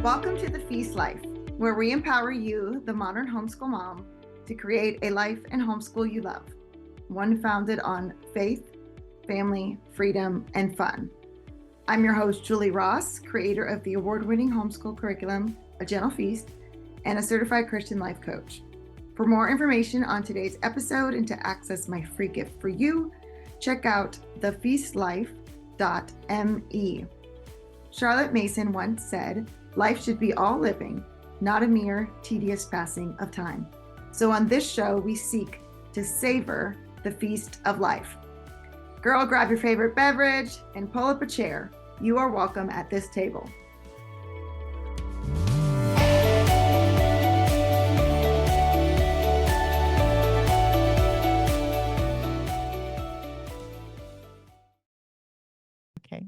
Welcome to The Feast Life, where we empower you, the modern homeschool mom, to create a life and homeschool you love, one founded on faith, family, freedom, and fun. I'm your host, Julie Ross, creator of the award-winning homeschool curriculum, A Gentle Feast, and a certified Christian life coach. For more information on today's episode and to access my free gift for you, check out thefeastlife.me. Charlotte Mason once said, "Life should be all living, not a mere tedious passing of time." So on this show, we seek to savor the feast of life. Girl, grab your favorite beverage and pull up a chair. You are welcome at this table. Okay.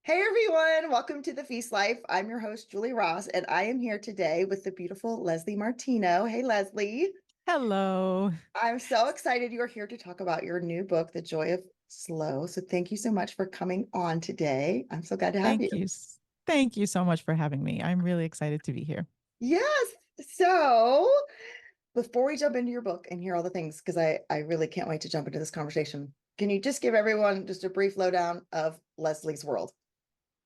Hey everyone, welcome to The Feast Life. I'm your host, Julie Ross, and I am here today with the beautiful Leslie Martino. Hey, Leslie. Hello. I'm so excited you're here to talk about your new book, The Joy of Slow. So thank you so much for coming on today. I'm so glad to have you. Thank you so much for having me. I'm really excited to be here. Yes. So before we jump into your book and hear all the things, because I really can't wait to jump into this conversation, can you just give everyone just a brief lowdown of Leslie's world?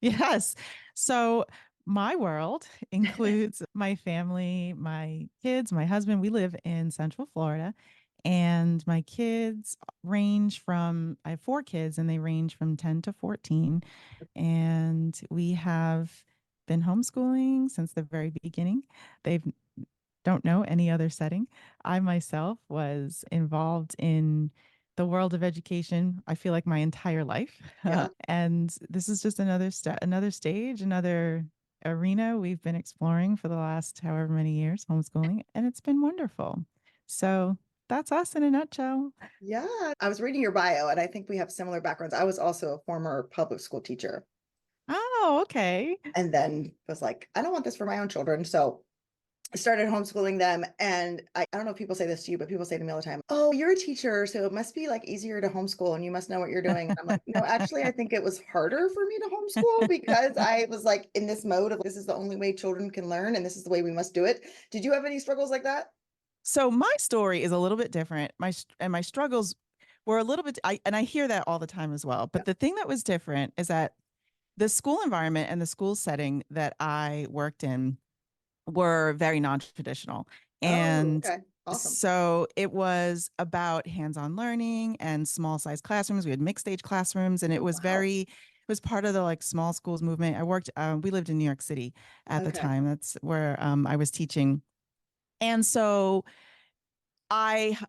Yes. So my world includes my family, my kids, my husband. We live in Central Florida, and my kids range from, I have 4 kids, and they range from 10 to 14. And we have been homeschooling since the very beginning. They don't know any other setting. I myself was involved in the world of education, I feel like my entire life. Yeah. And this is just another step, another stage, another arena we've been exploring for the last however many years, homeschooling, and it's been wonderful. So that's us in a nutshell. Yeah. I was reading your bio, and I think we have similar backgrounds. I was also a former public school teacher, Oh, okay. and then was like, I don't want this for my own children. So I started homeschooling them. And I don't know if people say this to you, but people say to me all the time, "Oh, you're a teacher, so it must be like easier to homeschool and you must know what you're doing." And I'm like, no, actually, I think it was harder for me to homeschool because I was like in this mode of this is the only way children can learn and this is the way we must do it. Did you have any struggles like that? So my story is a little bit different. My struggles were a little bit, and I hear that all the time as well. But Yeah. the thing that was different is that the school environment and the school setting that I worked in were very non-traditional. Oh, And okay. Awesome. so it was about hands-on learning and small size classrooms. We had mixed age classrooms, and it was Wow. it was part of the like small schools movement. We lived in New York City at the Okay. time. That's where I was teaching. And so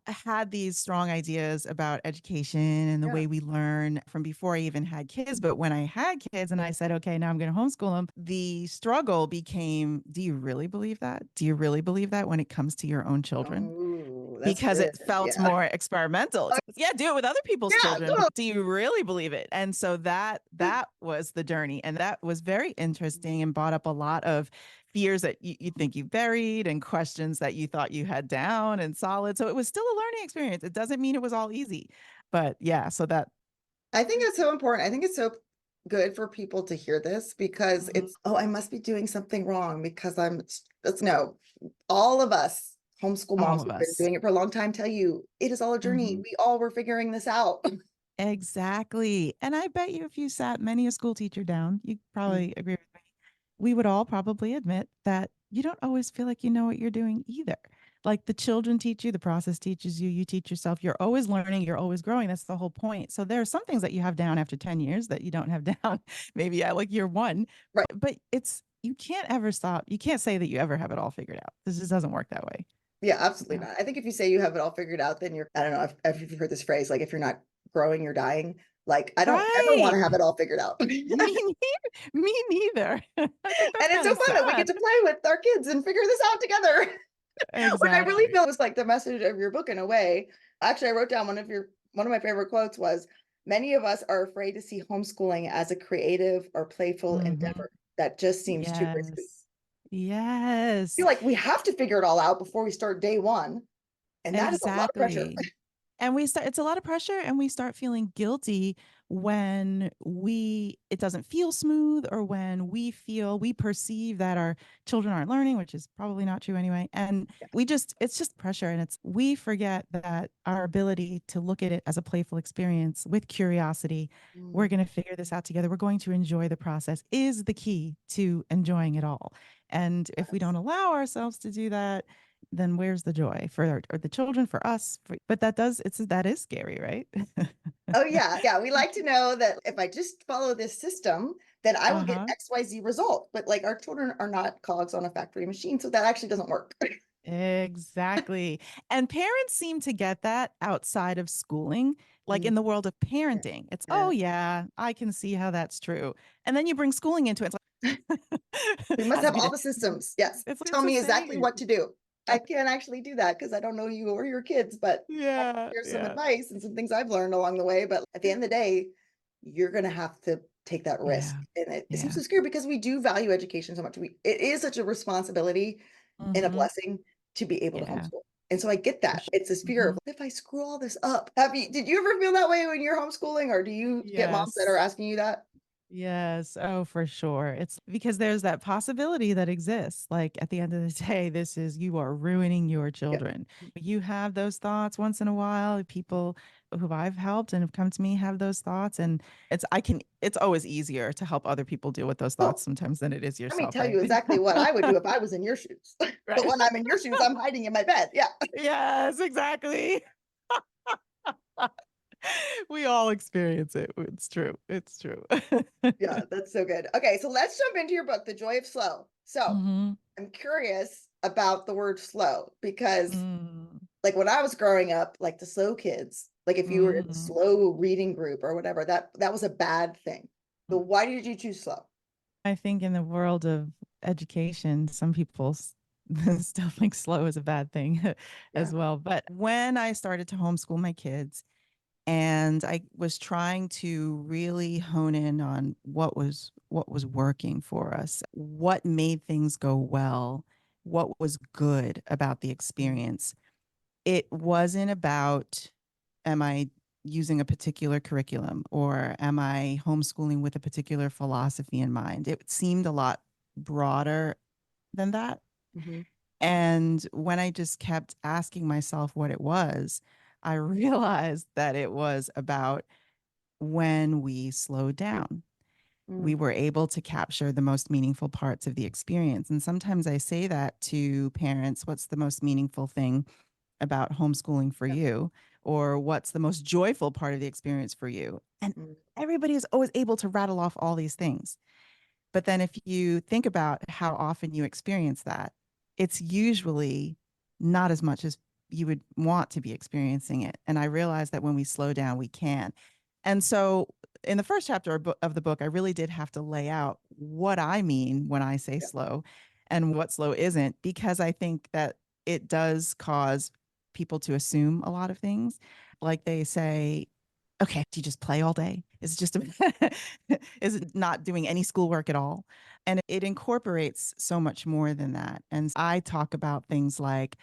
had these strong ideas about education and the Yeah. way we learn from before I even had kids. But when I had kids and I said, okay, now I'm going to homeschool them, the struggle became, do you really believe that? Do you really believe that when it comes to your own children? Oh, that's Because good. it felt Yeah. more experimental. Yeah, do it with other people's Yeah. children. Totally. Do you really believe it? And so that was the journey. And that was very interesting and brought up a lot of fears that you think you buried and questions that you thought you had down and solid. So it was still a learning experience. It doesn't mean it was all easy. But yeah, so that I think that's so important. I think it's so good for people to hear this because it's, oh, I must be doing something wrong because no, all of us homeschool all moms of who've been us. doing it for a long time tell you it is all a journey. We all were figuring this out. Exactly. And I bet you if you sat many a school teacher down, you probably agree with me. We would all probably admit that you don't always feel like you know what you're doing either. Like the children teach you, the process teaches you, you teach yourself. You're always learning, you're always growing. That's the whole point. So there are some things that you have down after 10 years that you don't have down, maybe at like year 1. Right. But you can't ever stop. You can't say that you ever have it all figured out. This just doesn't work that way. Yeah, absolutely No. not. I think if you say you have it all figured out, then I don't know if you've heard this phrase, like if you're not growing, you're dying. Like I don't ever want Right. to have it all figured out. Me neither. I think that's And it's kind so of fun that we get sad. to play with our kids and figure this out together. Which I really Exactly. feel was like the message of your book in a way. Actually, I wrote down one of my favorite quotes was, "Many of us are afraid to see homeschooling as a creative or playful endeavor that just seems too risky." I Yes. feel like we have to figure it all out before we start day one. And that is a lot of pressure. Exactly. And we start, it's a lot of pressure, and we start feeling guilty when it doesn't feel smooth, or when we perceive that our children aren't learning, which is probably not true anyway. And it's just pressure. And we forget that our ability to look at it as a playful experience with curiosity, we're Mm, going to figure this out together, we're going to enjoy the process, is the key to enjoying it all. And if we yes. don't allow ourselves to do that, then where's the joy for or the children, for us? But that is scary, right? Oh yeah, yeah. We like to know that if I just follow this system, then I will get Uh-huh. XYZ result. But like our children are not cogs on a factory machine, so that actually doesn't work. Exactly. And parents seem to get that outside of schooling, like Mm, in the world of yeah. parenting. It's, oh Yeah. yeah, I can see how that's true. And then you bring schooling into it. It's like We must has to have be all the systems. Yes. it's Tell the me exactly same. what to do. I can't actually do that because I don't know you or your kids, but Yeah, here's some yeah, advice and some things I've learned along the way. But at the end of the day, you're going to have to take that risk. yeah, And it seems yeah. so scary because we do value education so much. It is such a responsibility and a Hmm. blessing to be able to Yeah, homeschool. And so I get for that. sure. It's this fear of Hmm. if I screw all this up. Did you ever feel that way when you're homeschooling, or do you get moms that are Yes. asking you that? Yes. Oh, for sure. It's because there's that possibility that exists. Like at the end of the day, you are ruining your Yeah. children. You have those thoughts once in a while. People who I've helped and have come to me have those thoughts. And it's always easier to help other people deal with those thoughts Oh, sometimes than it is let me yourself, tell right? you exactly what I would do if I was in your shoes. But Right. when I'm in your shoes, I'm hiding in my bed. Yeah. Yes, exactly. We all experience it. It's true. It's true. Yeah, that's so good. Okay, so let's jump into your book, The Joy of Slow. So Hmm. I'm curious about the word slow because, Mm, like, when I was growing up, like the slow kids, like if you were in a mm, slow reading group or whatever, that was a bad thing. So mm. why did you choose slow? I think in the world of education, some people still think slow is a bad thing Yeah. as well. But when I started to homeschool my kids, and I was trying to really hone in on what was working for us, what made things go well, what was good about the Mm, experience. It wasn't about, am I using a particular curriculum, or am I homeschooling with a particular philosophy in mind? It seemed a lot broader than that. mhm, And when I just kept asking myself what it was, I realized that it was about when we slowed down, we mm, were able to capture the most meaningful parts of the experience. And sometimes I say that to parents: what's the most meaningful thing about homeschooling for yeah, you? Or what's the most joyful part of the experience for you? And mm, everybody is always able to rattle off all these things. But then if you think about how often you experience that, it's usually not as much as you would want to be experiencing it. And I realized that when we slow down, we can. And so in the first chapter of the book, I really did have to lay out what I mean when I say yeah, slow and what slow isn't, because I think that it does cause people to assume a lot of things. Like they say, okay, do you just play all day? Is it just is it not doing any schoolwork at all? And it incorporates so much more than that. And I talk about things like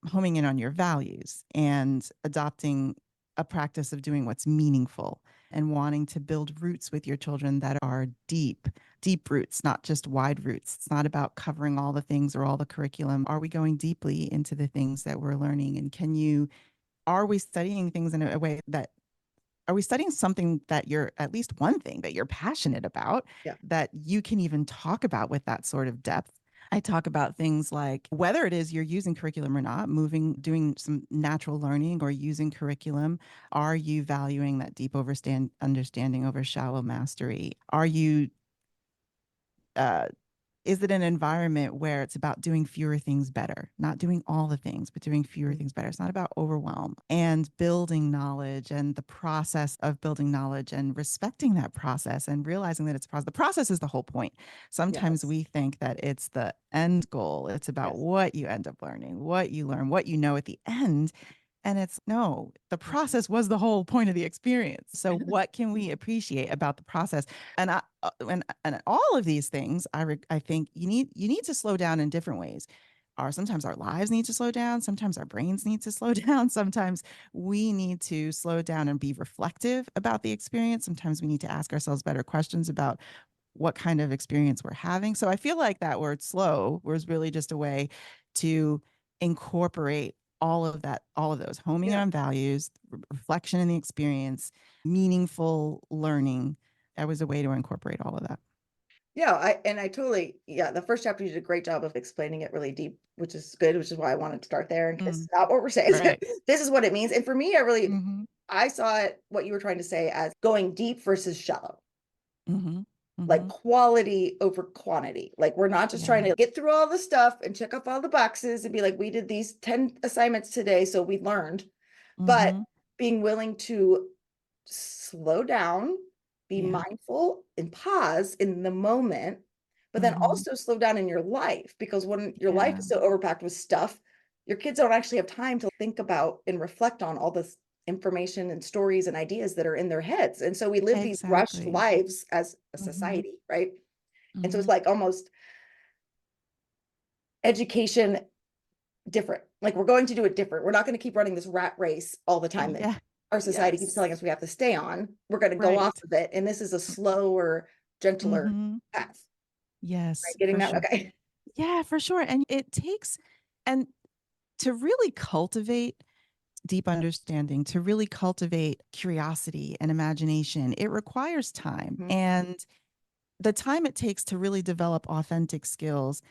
homing in on your values and adopting a practice of doing what's meaningful, and wanting to build roots with your children that are deep, deep roots, not just wide roots. It's not about covering all the things or all the curriculum. Are we going deeply into the things that we're learning? And are we studying things in a way that, are we studying something that you're, at least one thing that you're passionate about, yeah, that you can even talk about with that sort of depth? I talk about things like whether it is you're using curriculum or not, doing some natural learning or using curriculum. Are you valuing that deep understanding over shallow mastery? Are you uh, is it an environment where it's about doing fewer things better, not doing all the things, but doing fewer mm, things better? It's not about overwhelm, and building knowledge, and the process of building knowledge, and respecting that process, and realizing that it's a process. The process is the whole point. Sometimes yes, we think that it's the end goal. It's about yes, what you end up learning, what you learn, what you know at the end. And it's no, the mhm, process was the whole point of the experience. So what can we appreciate about the process? And all of these things, I think you need to slow down in different ways. sometimes our lives need to slow down, sometimes our brains need to slow down, sometimes we need to slow down and be reflective about the experience, sometimes we need to ask ourselves better questions about what kind of experience we're having. So I feel like that word slow was really just a way to incorporate all of that, all of those, homing in Yeah. on values, reflection in the experience, meaningful learning. That was a way to incorporate all of that. Yeah, I totally, yeah, the first chapter you did a great job of explaining it really deep, which is good, which is why I wanted to start there. And it's Mm, not what we're saying. right. This is what it means. And for me, Mm-hmm. I saw it, what you were trying to say, as going deep versus shallow, Mm-hmm. like Mm-hmm. quality over quantity. Like we're not just trying Yeah. to get through all the stuff and check off all the boxes and be like, we did these 10 assignments today, so we learned, but Mm-hmm. being willing to slow down, be Yeah. mindful and pause in the moment, but then Mm-hmm. also slow down in your life, because when your life Yeah. is so overpacked with stuff, your kids don't actually have time to think about and reflect on all this information and stories and ideas that are in their heads. And so we live these rushed Exactly. lives as a Mm-hmm. society, right? And so it's Mm-hmm. like almost education different. Like we're going to do it different. We're not going to keep running this rat race all the time that Yeah. our society keeps telling Yes. us we have to stay on. We're going to go off Right. of it. And this is a slower, gentler Mm-hmm. path. Right? Yes, Getting for that? sure. Okay. Yeah, for sure. And it takes, and to really cultivate deep understanding, to really cultivate curiosity and imagination, it requires time. Mhm. And the time it takes to really develop authentic skills,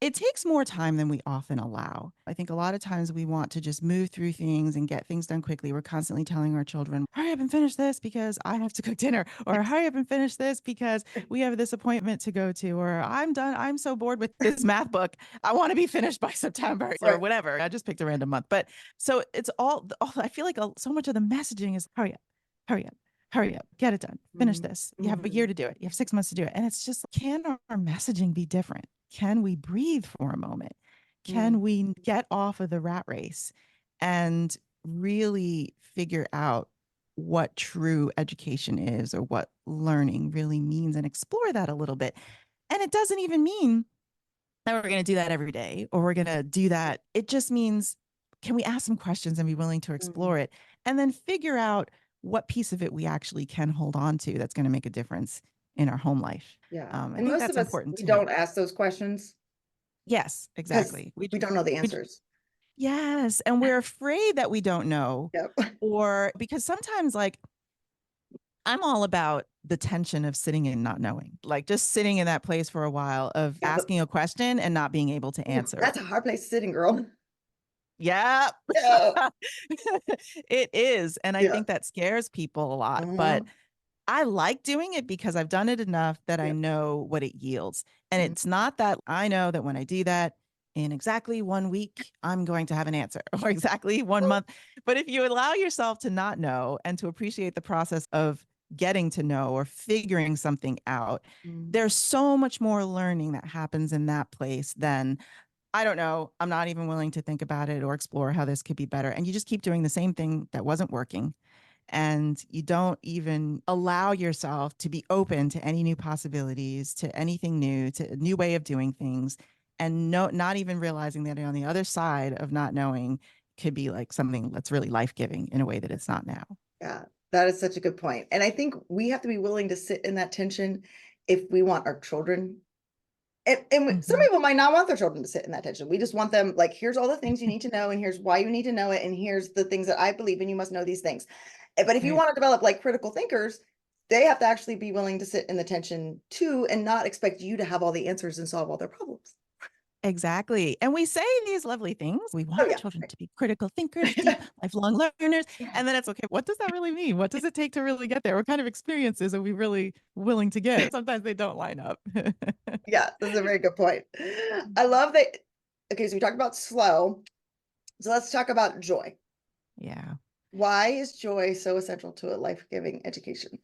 it takes more time than we often allow. I think a lot of times we want to just move through things and get things done quickly. We're constantly telling our children, hurry up and finish this because I have to cook dinner, or hurry up and finish this because we have this appointment to go to, or I'm done. I'm so bored with this math book. I want to be finished by September or Right. whatever. I just picked a random month. But so it's all I feel like so much of the messaging is hurry up, hurry up, get it done, finish this. You have a year Mhm. to do it. You have 6 months to do it. And it's just, can our messaging be different? Can we breathe for a moment? Can Mhm. we get off of the rat race and really figure out what true education is, or what learning really means, and explore that a little bit? And it doesn't even mean that we're going to do that every day, or we're going to do that. It just means, can we ask some questions and be willing to explore Mhm. it, and then figure out what piece of it we actually can hold on to that's going to make a difference in our home life. Yeah. I And think most of that's us, important we too. don't ask those questions Yes, because exactly. we don't know the We answers. yes, and we're afraid that we don't know, Yep. or because sometimes, like, I'm all about the tension of sitting and not knowing, like just sitting in that place for a while of Yeah. But asking a question and not being able to ooh, answer. that's a hard place sitting, girl. Yeah. Yeah. It is, and I Yeah. think that scares people a lot, Uh-huh. but I like doing it because I've done it enough that I Yeah. know what it yields. And Mhm. it's not that I know that when I do that in exactly 1 week, I'm going to have an answer, or exactly 1 month. But if you allow yourself to not know and to appreciate the process of getting to know or figuring something out, Mhm. there's so much more learning that happens in that place than, I don't know, I'm not even willing to think about it or explore how this could be better. And you just keep doing the same thing that wasn't working, and you don't even allow yourself to be open to any new possibilities, to anything new, to a new way of doing things, and not even realizing that on the other side of not knowing could be like something that's really life-giving in a way that it's not now. Yeah, that is such a good point. And I think we have to be willing to sit in that tension if we want our children. Some Mm-hmm. people might not want their children to sit in that tension. We just want them like, here's all the things you need to know, and here's why you need to know it, and here's the things that I believe in. You must know these things. But if you Right. want to develop like critical thinkers, they have to actually be willing to sit in the tension too, and not expect you to have all the answers and solve all their problems. Exactly. And we say these lovely things. We Oh want our yeah, children right. to be critical thinkers, deep, lifelong learners. And then it's okay. What does that really mean? What does it take to really get there? What kind of experiences are we really willing to give? Sometimes they don't line up. Yeah, that's a very good point. I love that. Okay, so we talked about slow. So let's talk about joy. Yeah. Why is joy so essential to a life-giving education?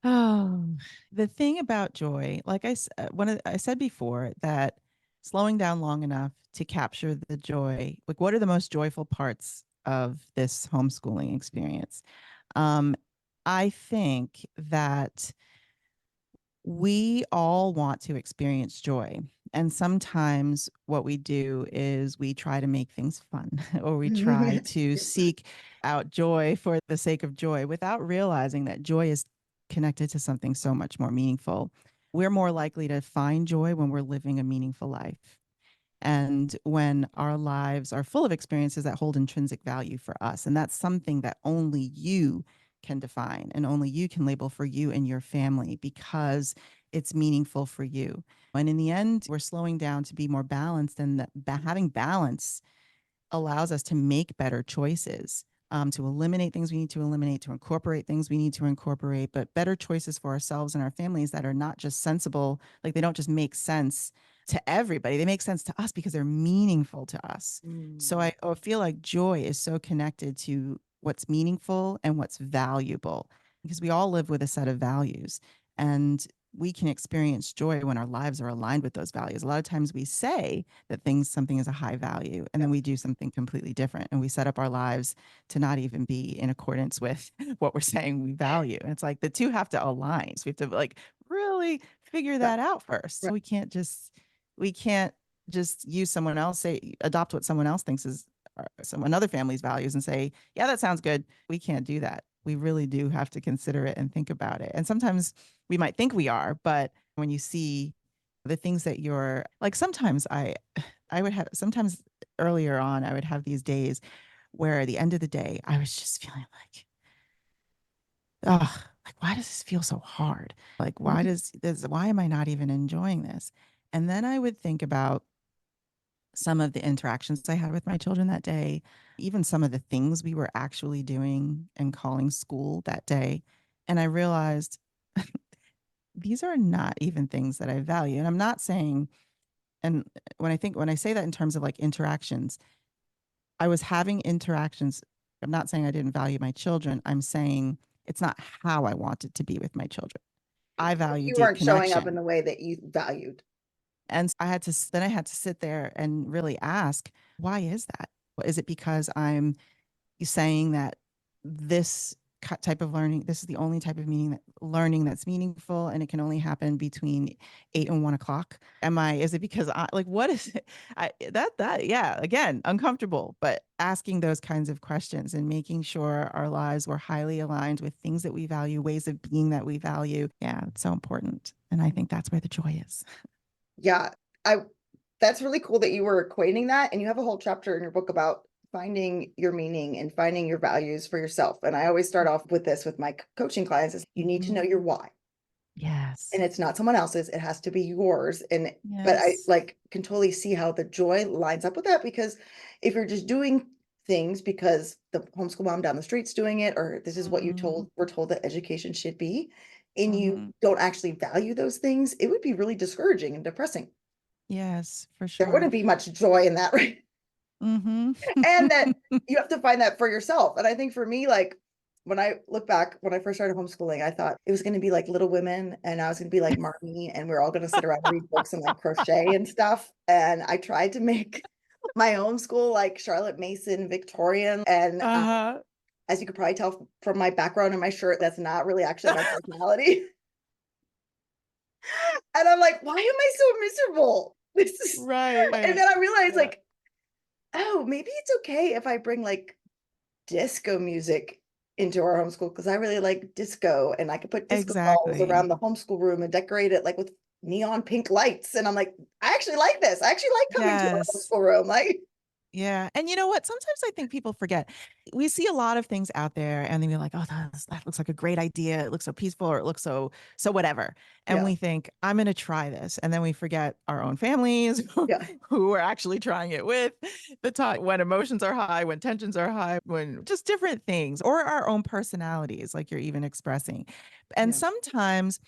Oh, the thing about joy, like I said before, that slowing down long enough to capture the joy, like what are the most joyful parts of this homeschooling experience? Um, I think that we all want to experience joy. And sometimes what we do is we try to make things fun or we try to seek out joy for the sake of joy without realizing that joy is connected to something so much more meaningful. We're more likely to find joy when we're living a meaningful life. And when our lives are full of experiences that hold intrinsic value for us. And that's something that only you can define and only you can label for you and your family because it's meaningful for you. And in the end, we're slowing down to be more balanced, and that having balance allows us to make better choices, to eliminate things we need to eliminate, to incorporate things we need to incorporate, but better choices for ourselves and our families that are not just sensible, like they don't just make sense to everybody. They make sense to us because they're meaningful to us. So I feel like joy is so connected to what's meaningful and what's valuable because we all live with a set of values. And we can experience joy when our lives are aligned with those values. A lot of times we say that something is a high value, and then we do something completely different. And we set up our lives to not even be in accordance with what we're saying we value. And it's like the two have to align. So we have to like really figure that out first. So we can't just use someone else, adopt what someone else thinks is another family's values and say, yeah, that sounds good. We can't do that. We really do have to consider it and think about it. And sometimes we might think we are, but when you see the things that you're like, sometimes I would have, sometimes earlier on, I would have these days where at the end of the day, I was just feeling like, oh, like, why does this feel so hard? Like, why am I not even enjoying this? And then I would think about some of the interactions I had with my children that day, even some of the things we were actually doing and calling school that day. And I realized these are not even things that I value. And I'm not saying, and when I say that in terms of like interactions, I was having interactions. I'm not saying I didn't value my children. I'm saying it's not how I wanted to be with my children. I value You deep weren't showing up in connection. the way that you valued. And I had to sit there and really ask, why is that? Is it because I'm saying that this type of learning, this is the only type of learning that's meaningful and it can only happen between 8 and 1 o'clock? Is it because what is it? Yeah, again, uncomfortable, but asking those kinds of questions and making sure our lives were highly aligned with things that we value, ways of being that we value. Yeah, it's so important. And I think that's where the joy is. Yeah, that's really cool that you were equating that, and you have a whole chapter in your book about finding your meaning and finding your values for yourself. And I always start off with this with my coaching clients is you need to know your why. Yes. And it's not someone else's, it has to be yours. And but I Yes. like can totally see how the joy lines up with that, because if you're just doing things because the homeschool mom down the street's doing it, or this is what we're told that education should be, and you don't actually value those things, it would be really discouraging and depressing. Yes, for There sure. wouldn't be much joy in that, right? And that you have to find that for yourself. And I think for me, like when I look back, when I first started homeschooling, I thought it was going to be like Little Women and I was going to be like Marnie and we're all going to sit around and read books and like crochet and stuff. And I tried to make my homeschool like Charlotte Mason Victorian. And as you could probably tell from my background and my shirt, that's not really actually my personality. And I'm like, why am I so miserable? This is right. And then I realized like, oh, maybe it's okay if I bring like disco music into our homeschool, because I really like disco and I could put disco balls around the homeschool room and decorate it like with neon pink lights. And I'm like, I actually like this. I actually like coming to our homeschool room. Like, yeah. And you know what? Sometimes I think people forget. We see a lot of things out there and they're like, oh, that looks like a great idea. It looks so peaceful, or it looks so whatever. And we think, I'm going to try this. And then we forget our own families who we're actually trying it with, the time when emotions are high, when tensions are high, when just different things, or our own personalities, like you're even expressing. And sometimes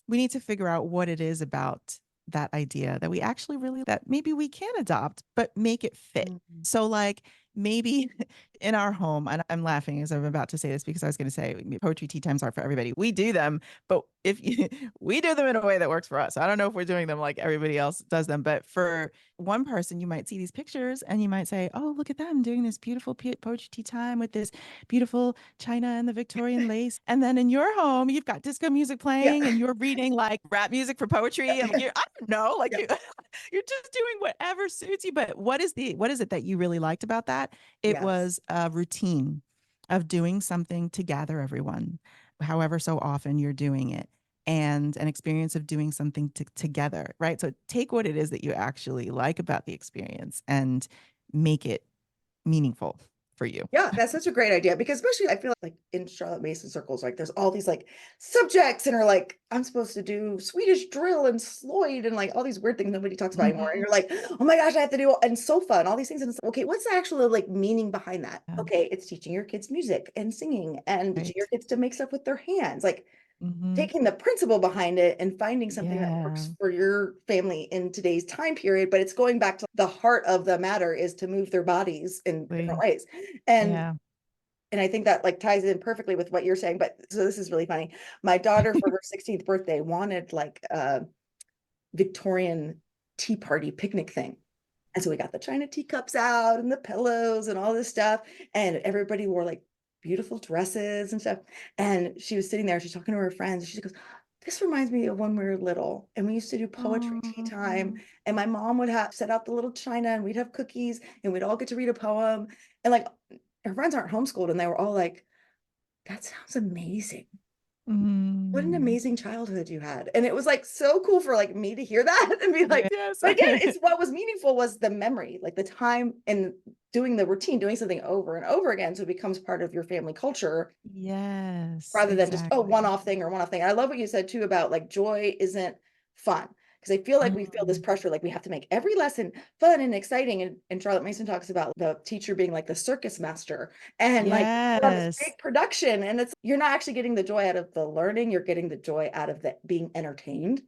we need to figure out what it is about that idea that we actually really, that maybe we can adopt, but make it fit. So like, maybe in our home, and I'm laughing as I'm about to say this because I was going to say poetry tea times are for everybody. We do them, but we do them in a way that works for us. I don't know if we're doing them like everybody else does them, but for one person, you might see these pictures and you might say, oh, look at them doing this beautiful poetry tea time with this beautiful china and the Victorian lace. And then in your home, you've got disco music playing and you're reading like rap music for poetry. And I don't know, like you're just doing whatever suits you. But what is it that you really liked about that? It was a routine of doing something to gather everyone, however so often you're doing it, and an experience of doing something together, right? So take what it is that you actually like about the experience and make it meaningful for you. Yeah, that's such a great idea, because especially I feel like in Charlotte Mason circles, like there's all these like subjects and are like, I'm supposed to do Swedish drill and Sloyd and like all these weird things nobody talks about anymore. And you're like, oh my gosh, I have to do, and so fun, all these things. And it's like, okay, what's the actual like meaning behind that? Yeah. Okay, it's teaching your kids music and singing and teaching your kids to make stuff with their hands. Like taking the principle behind it and finding something that works for your family in today's time period, but it's going back to the heart of the matter is to move their bodies in different ways. And I think that like ties in perfectly with what you're saying. But so this is really funny. My daughter for her 16th birthday wanted like a Victorian tea party picnic thing. And so we got the china teacups out and the pillows and all this stuff. And everybody wore like beautiful dresses and stuff. And she was sitting there, she's talking to her friends. And she goes, this reminds me of when we were little and we used to do poetry tea time. And my mom would have set out the little china and we'd have cookies and we'd all get to read a poem. And like her friends aren't homeschooled and they were all like, that sounds amazing. What an amazing childhood you had. And it was like so cool for like me to hear that and be like, but again, it's what was meaningful was the memory, like the time and doing the routine, doing something over and over again. So it becomes part of your family culture. Yes. Rather than just, oh, one-off thing or one-off thing. I love what you said too about like joy isn't fun. Because I feel like we feel this pressure, like we have to make every lesson fun and exciting. And Charlotte Mason talks about the teacher being like the circus master and like this big production. And it's you're not actually getting the joy out of the learning, you're getting the joy out of the being entertained.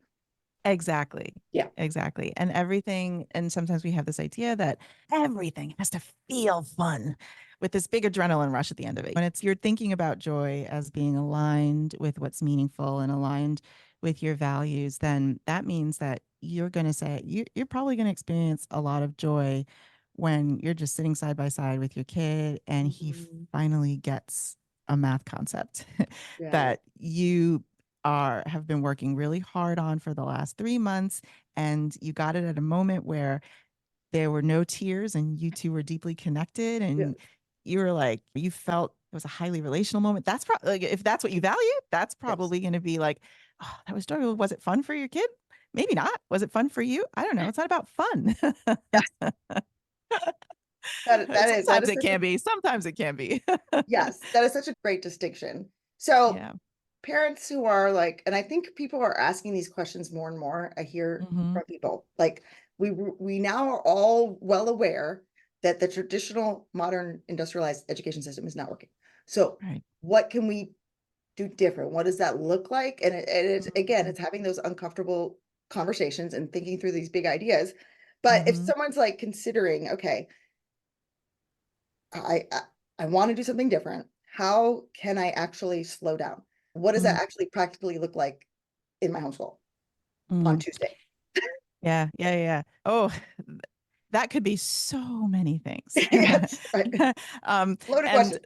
Exactly. Yeah. Exactly. And everything, and sometimes we have this idea that everything has to feel fun with this big adrenaline rush at the end of it. When you're thinking about joy as being aligned with what's meaningful and aligned with your values, then that means that you're going to say, you're probably going to experience a lot of joy when you're just sitting side by side with your kid and he finally gets a math concept that you have been working really hard on for the last 3 months, and you got it at a moment where there were no tears and you two were deeply connected and you were like, you felt it was a highly relational moment. That's probably like, if that's what you value, that's probably going to be like, oh, that was joyful. Was it fun for your kid? Maybe not. Was it fun for you? I don't know. It's not about fun. Sometimes it can be. Sometimes it can be. Yes, that is such a great distinction. So parents who are like, and I think people are asking these questions more and more. I hear from people like we now are all well aware that the traditional modern industrialized education system is not working. So what can we do different? What does that look like? And it's again, it's having those uncomfortable conversations and thinking through these big ideas. But if someone's like considering, okay, I want to do something different. How can I actually slow down? What does that actually practically look like in my homeschool on Tuesday? Yeah. Oh, that could be so many things. Yes, right. Loaded question.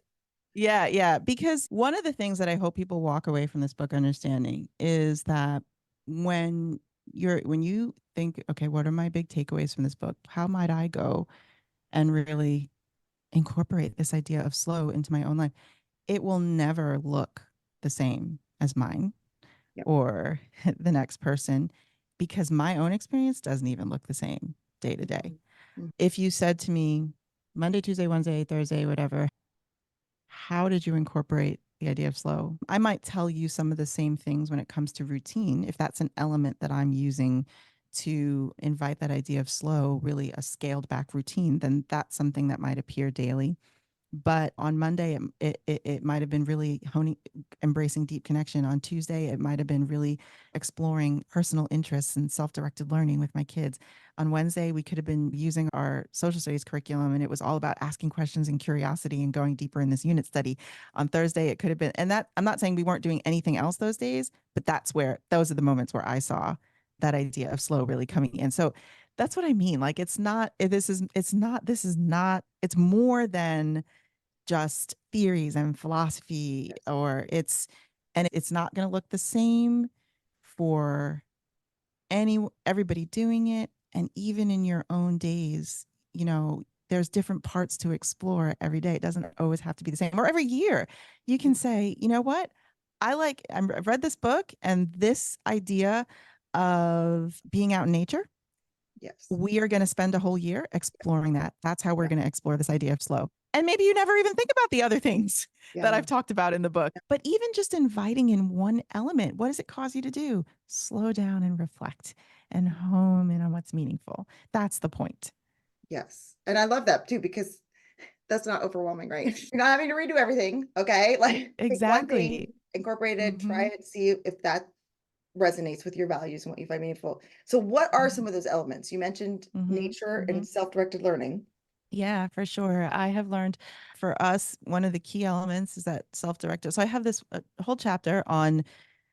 Yeah. Because one of the things that I hope people walk away from this book understanding is that when you think, okay, what are my big takeaways from this book? How might I go and really incorporate this idea of slow into my own life? It will never look the same as mine or the next person, because my own experience doesn't even look the same day to day. If you said to me Monday, Tuesday, Wednesday, Thursday, whatever, how did you incorporate the idea of slow? I might tell you some of the same things when it comes to routine. If that's an element that I'm using to invite that idea of slow, really a scaled back routine, then that's something that might appear daily. But on Monday, it might have been really embracing deep connection. On Tuesday, it might have been really exploring personal interests and self-directed learning with my kids. On Wednesday, we could have been using our social studies curriculum, and it was all about asking questions and curiosity and going deeper in this unit study. On Thursday, it could have been, and that I'm not saying we weren't doing anything else those days, but those are the moments where I saw that idea of slow really coming in. So that's what I mean. Like, it's more than just theories and philosophy, and it's not going to look the same for everybody doing it. And even in your own days, there's different parts to explore every day. It doesn't always have to be the same, or every year you can say, you know what, I've read this book, and this idea of being out in nature, Yes. we are going to spend a whole year exploring that. That's how we're going to explore this idea of slow. And maybe you never even think about the other things that I've talked about in the book. But even just inviting in one element, what does it cause you to do? Slow down and reflect and home in on what's meaningful. That's the point. Yes. And I love that too, because that's not overwhelming, right? You're not having to redo everything. Okay. Like, Exactly. One thing, incorporate it, try it, see if that resonates with your values and what you find meaningful. So what are some of those elements? You mentioned nature and self-directed learning. Yeah, for sure. I have learned, for us, one of the key elements is that self-directed. So I have this whole chapter on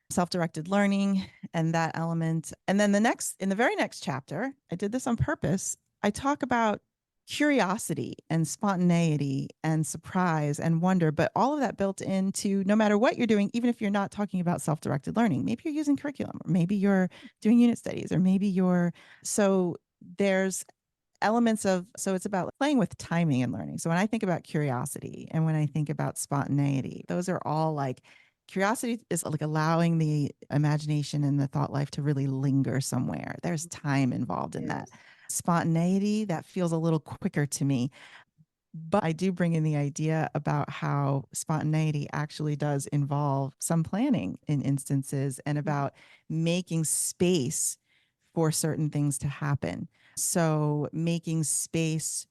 self-directed learning and that element. And then in the very next chapter, I did this on purpose. I talk about curiosity and spontaneity and surprise and wonder, but all of that built into, no matter what you're doing, even if you're not talking about self-directed learning, maybe you're using curriculum, or maybe you're doing unit studies, or maybe so there's elements of, so it's about playing with timing and learning. So when I think about curiosity and when I think about spontaneity, those are all like, curiosity is like allowing the imagination and the thought life to really linger somewhere. There's time involved in that. Spontaneity, that feels a little quicker to me. But I do bring in the idea about how spontaneity actually does involve some planning in instances, and about making space for certain things to happen. So making space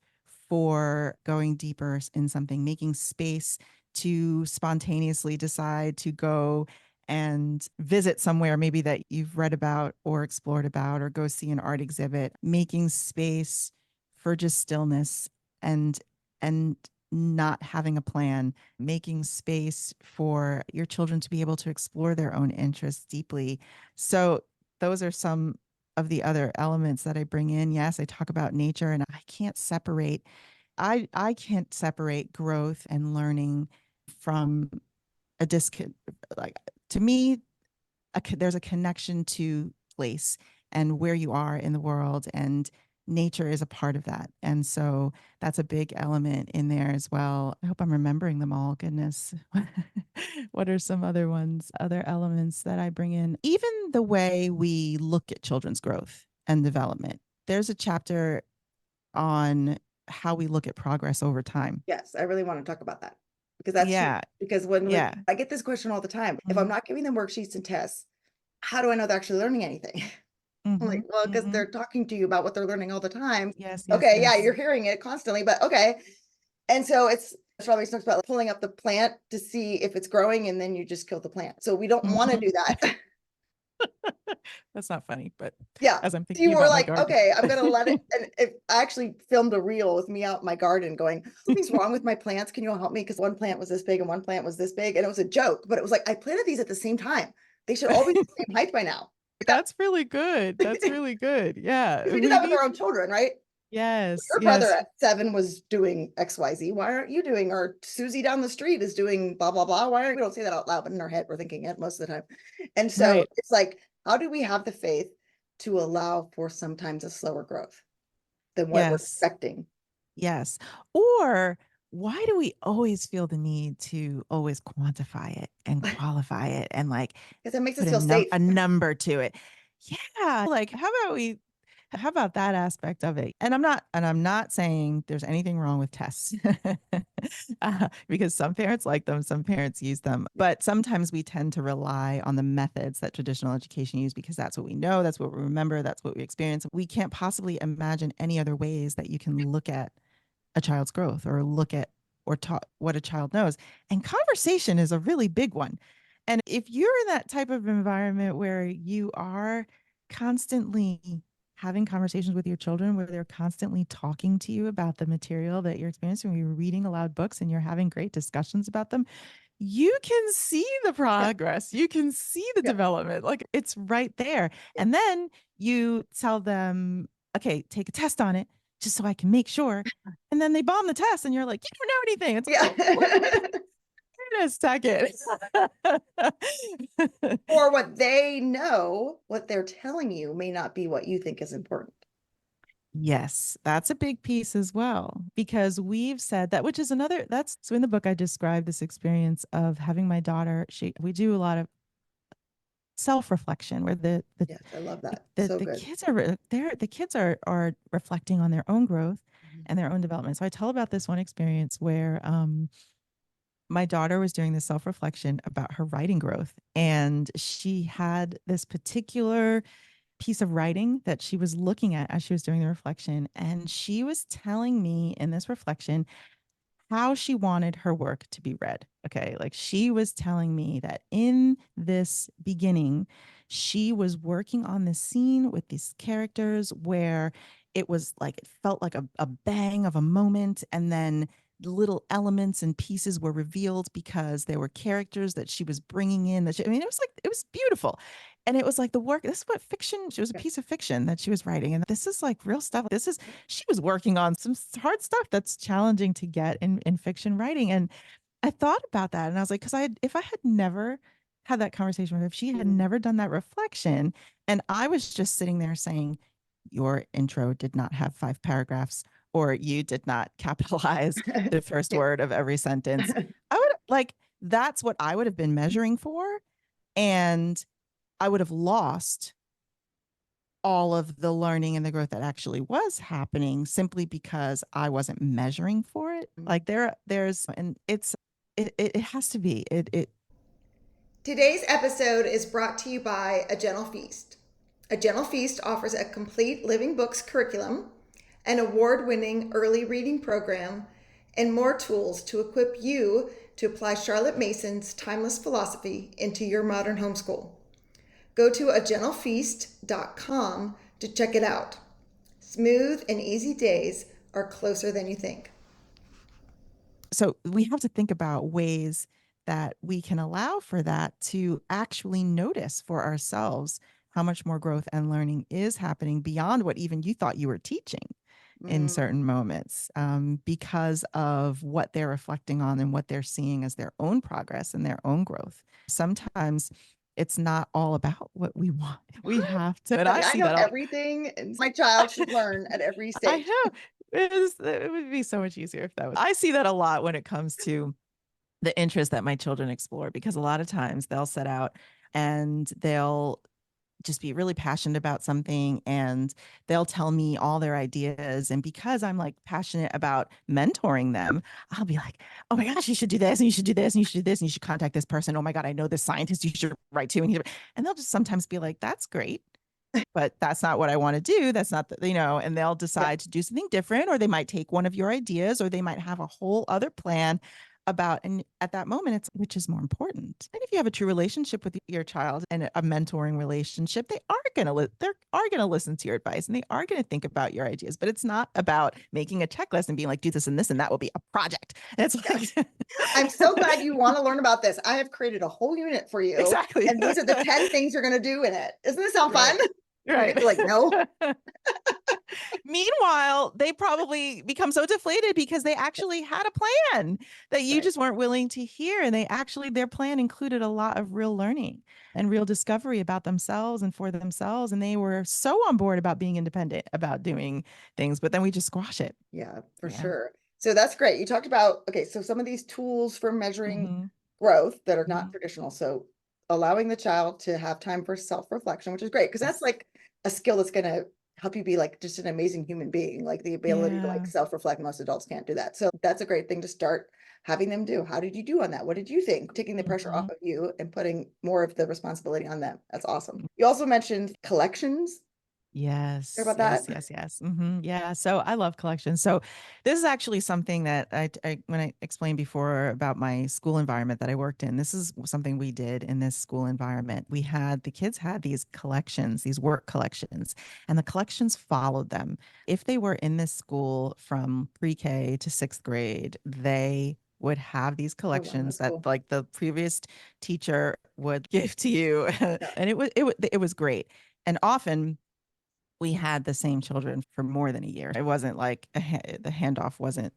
for going deeper in something, making space to spontaneously decide to go and visit somewhere maybe that you've read about or explored about, or go see an art exhibit, making space for just stillness and not having a plan, making space for your children to be able to explore their own interests deeply. So those are some of the other elements that I bring in. Yes, I talk about nature, and I can't separate growth and learning from a like, to me, there's a connection to place and where you are in the world, and nature is a part of that. And so that's a big element in there as well. I hope I'm remembering them all. Goodness. What are some other elements that I bring in? Even the way we look at children's growth and development. There's a chapter on how we look at progress over time. Yes, I really want to talk about that, because that's true. Because I get this question all the time. If I'm not giving them worksheets and tests, how do I know they're actually learning anything? I'm like, well, because they're talking to you about what they're learning all the time. Yes. Okay, yeah, you're hearing it constantly, but okay. And so Strawberry talks about pulling up the plant to see if it's growing, and then you just kill the plant. So we don't want to do that. That's not funny, but yeah, as I'm thinking you were about like, my garden. okay, I'm gonna let it. And I actually filmed a reel with me out in my garden going, something's wrong with my plants, can you all help me? Because one plant was this big and one plant was this big, and it was a joke, but it was like, I planted these at the same time. They should all be the same height by now. That's really good. That's really good. Yeah. We do that with our own children, right? Yes. Your brother at 7 was doing XYZ. Why aren't you doing? Or Susie down the street is doing blah, blah, blah. We don't say that out loud, but in our head, we're thinking it most of the time. And so it's like, how do we have the faith to allow for sometimes a slower growth than what we're expecting? Yes. Or why do we always feel the need to always quantify it and qualify it and like, because it makes us feel safe. A number to it. Yeah. Like, how about that aspect of it? And I'm not saying there's anything wrong with tests, because some parents like them, some parents use them, but sometimes we tend to rely on the methods that traditional education use, because that's what we know, that's what we remember, that's what we experience. We can't possibly imagine any other ways that you can look at a child's growth or look at or taught what a child knows. And conversation is a really big one. And if you're in that type of environment where you are constantly having conversations with your children, where they're constantly talking to you about the material that you're experiencing, when you're reading aloud books and you're having great discussions about them, you can see the progress. You can see the development. Like it's right there. And then you tell them, okay, take a test on it just so I can make sure. And then they bomb the test and you're like, you don't know anything. It's like, wait a second. Or what they know, what they're telling you may not be what you think is important. Yes, that's a big piece as well, because we've said that, which is another, that's so in the book, I described this experience of having my daughter. We do a lot of self-reflection where Yes, I love that. the kids are there, the kids are reflecting on their own growth and their own development. So I tell about this one experience where my daughter was doing this self-reflection about her writing growth, and she had this particular piece of writing that she was looking at as she was doing the reflection. And she was telling me in this reflection how she wanted her work to be read. Okay. Like she was telling me that in this beginning, she was working on this scene with these characters where it was like, it felt like a bang of a moment. And then little elements and pieces were revealed because there were characters that she was bringing in I mean, it was like, it was beautiful. And it was like the work, this is what fiction, she was a piece of fiction that she was writing. And this is like real stuff. She was working on some hard stuff that's challenging to get in fiction writing. And I thought about that and I was like, if I had never had that conversation with her, if she had never done that reflection, and I was just sitting there saying, your intro did not have 5 paragraphs, or you did not capitalize the first word of every sentence, I would like, that's what I would have been measuring for. And I would have lost all of the learning and the growth that actually was happening simply because I wasn't measuring for it. Like there's, and it has to be, Today's episode is brought to you by A Gentle Feast. A Gentle Feast offers a complete living books curriculum, an award-winning early reading program, and more tools to equip you to apply Charlotte Mason's timeless philosophy into your modern homeschool. Go to agentlefeast.com to check it out. Smooth and easy days are closer than you think. So we have to think about ways that we can allow for that to actually notice for ourselves how much more growth and learning is happening beyond what even you thought you were teaching in certain moments, because of what they're reflecting on and what they're seeing as their own progress and their own growth. Sometimes it's not all about what we want. We have to. And I know everything my child should learn at every stage. I know. It would be so much easier if that was. I see that a lot when it comes to the interest that my children explore, because a lot of times they'll set out and they'll just be really passionate about something and they'll tell me all their ideas. And because I'm like passionate about mentoring them, I'll be like, oh my gosh, you should do this and you should do this and you should do this and you should contact this person. Oh my God, I know this scientist you should write to. And they'll just sometimes be like, that's great, but that's not what I want to do. That's not the, and they'll decide to do something different, or they might take one of your ideas, or they might have a whole other plan about, and at that moment it's which is more important. And if you have a true relationship with your child and a mentoring relationship, they are going to listen to your advice and they are going to think about your ideas. But it's not about making a checklist and being like, do this and this and that will be a project. And it's like, I'm so glad you want to learn about this. I have created a whole unit for you. Exactly. And these are the 10 things you're going to do in it. Doesn't this sound fun? Right. Like, no. Meanwhile, they probably become so deflated because they actually had a plan that you just weren't willing to hear. And their plan included a lot of real learning and real discovery about themselves and for themselves. And they were so on board about being independent, about doing things, but then we just squash it. Yeah, for sure. So that's great. You talked about, so some of these tools for measuring growth that are not traditional. So allowing the child to have time for self-reflection, which is great, because that's like a skill that's going to help you be like just an amazing human being, like the ability to like self-reflect. Most adults can't do that. So that's a great thing to start having them do. How did you do on that? What did you think? Taking the pressure off of you and putting more of the responsibility on them. That's awesome. You also mentioned collections Hear Yes, about that? yes, yes, yes. Yeah. So I love collections. So this is actually something that when I explained before about my school environment that I worked in, this is something we did in this school environment. The kids had these collections, these work collections, and the collections followed them. If they were in this school from pre-K to sixth grade, they would have these Oh, wow, collections that's that cool. like the previous teacher would give to you. Yeah. And it was great. And often we had the same children for more than a year. It wasn't like the handoff wasn't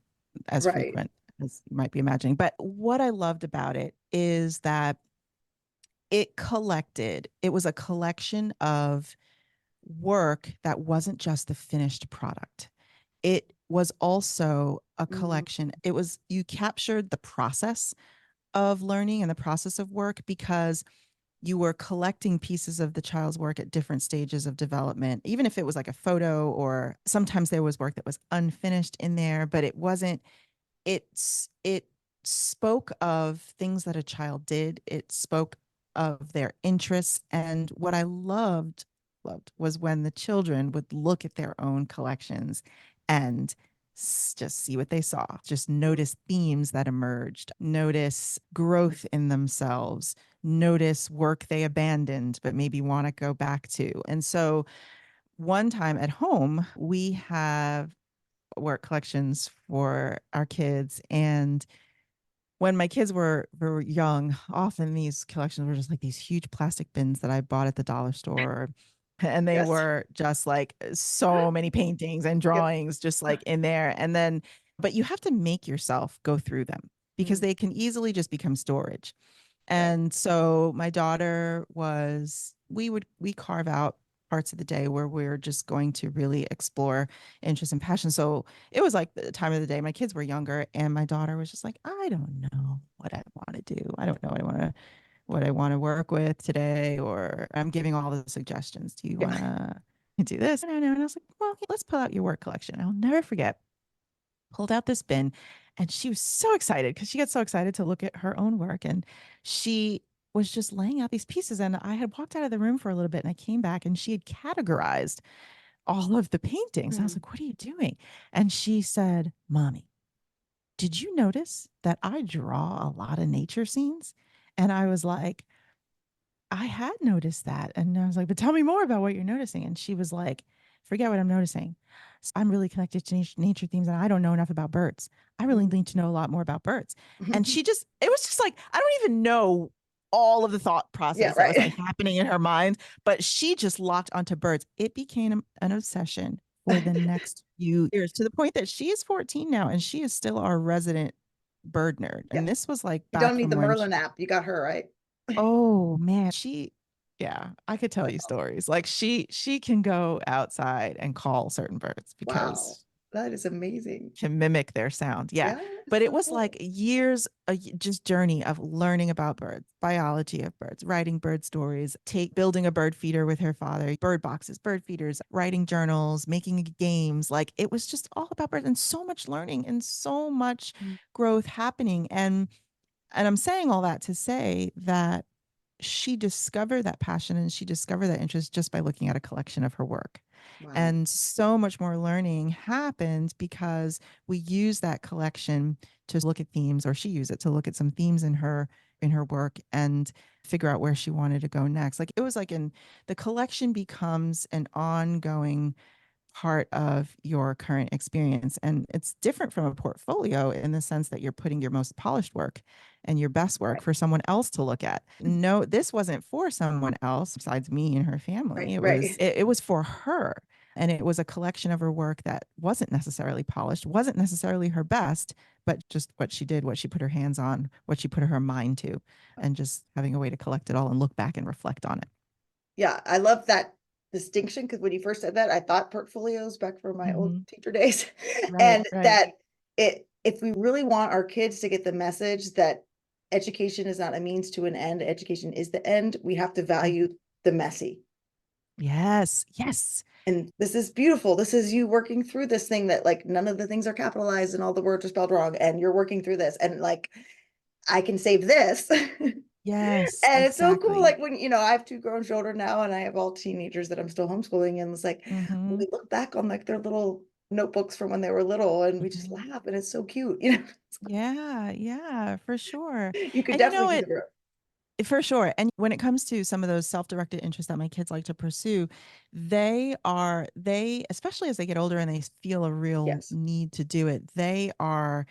as Right. frequent as you might be imagining. But what I loved about it is that it was a collection of work that wasn't just the finished product. It was also a Mm, collection. It was, you captured the process of learning and the process of work because you were collecting pieces of the child's work at different stages of development, even if it was like a photo, or sometimes there was work that was unfinished in there, but it wasn't, it spoke of things that a child did. It spoke of their interests. And what I loved was when the children would look at their own collections and just see what they saw, just mm, notice themes that emerged, notice growth in themselves, notice work they abandoned but maybe want to go back to. And so one time at home, we have work collections for our kids. And when my kids were young, often these collections were just like these huge plastic bins that I bought at the dollar store. And they yes. were just like so many paintings and Yep. drawings just like in there. And then, but you have to make yourself go through them because Mm, they can easily just become storage. right. And so my daughter we carve out parts of the day where we're just going to really explore interests and passion. So it was like the time of the day. My kids were younger and my daughter was just like, I don't know what I want to do. I don't know what I want to work with today, or I'm giving all the suggestions. Do you want Yeah. to do this? I don't know. And I was like, well, let's pull out your work collection. I'll never forget, pulled out this bin, and she was so excited because she got so excited to look at her own work. And she was just laying out these pieces. And I had walked out of the room for a little bit and I came back and she had categorized all of the paintings. I was Mm. like, what are you doing? And she said, Mommy, did you notice that I draw a lot of nature scenes? And I was like, I had noticed that. And I was like, but tell me more about what you're noticing. And she was like, forget what I'm noticing. I'm really connected to nature themes and I don't know enough about birds. I really Mm. need to know a lot more about birds. And it was just like, I don't even know all of the thought Yeah, process that was like right. happening in her mind, but she just locked onto birds. It became an obsession for the next few years to the point that she is 14 now and she is still our resident bird nerd. Yeah. And this was like You don't back need from the when Merlin app. You got her, right? oh man, yeah, I could tell That's you awesome. stories. Like she can go outside and call certain birds Wow. because That is amazing. can mimic their sound. Yeah. Yeah, But it's it so was cool. like years, just journey of learning about birds, biology of birds, writing bird stories, building a bird feeder with her father, bird boxes, bird feeders, writing journals, making games. Like it was just all about birds and so much learning and so much Mm. growth happening. And I'm saying all that to say that she discovered that passion and she discovered that interest just by looking at a collection of her work. Wow. And so much more learning happened because we use that collection to look at themes, or she used it to look at some themes in her work and figure out where she wanted to go next. Like it was like the collection becomes an ongoing part of your current experience. And it's different from a portfolio in the sense that you're putting your most polished work and your best work Right. for someone else to look at. No, this wasn't for someone else besides me and her family. Right. Right. It was for her. And it was a collection of her work that wasn't necessarily polished, wasn't necessarily her best, but just what she did, what she put her hands on, what she put her mind to, and just having a way to collect it all and look back and reflect on it. Yeah, I love that distinction because when you first said that, I thought portfolios back from my old Mhm. teacher days. Right, And right. that if we really want our kids to get the message that education is not a means to an end, education is the end, we have to value the messy. Yes, yes. And this is beautiful. This is you working through this thing that like none of the things are capitalized and all the words are spelled wrong, and you're working through this and like I can save this Yes, And it's so cool, exactly. like when, I have 2 grown children now and I have all teenagers that I'm still homeschooling, and it's like when we look back on like their little notebooks from when they were little and we just laugh and it's so cute, Yeah, yeah, for sure. You could And you definitely know see it the growth. for sure. And when it comes to some of those self-directed interests that my kids like to pursue, they especially as they get older and they feel a real Yes. need to do it, they are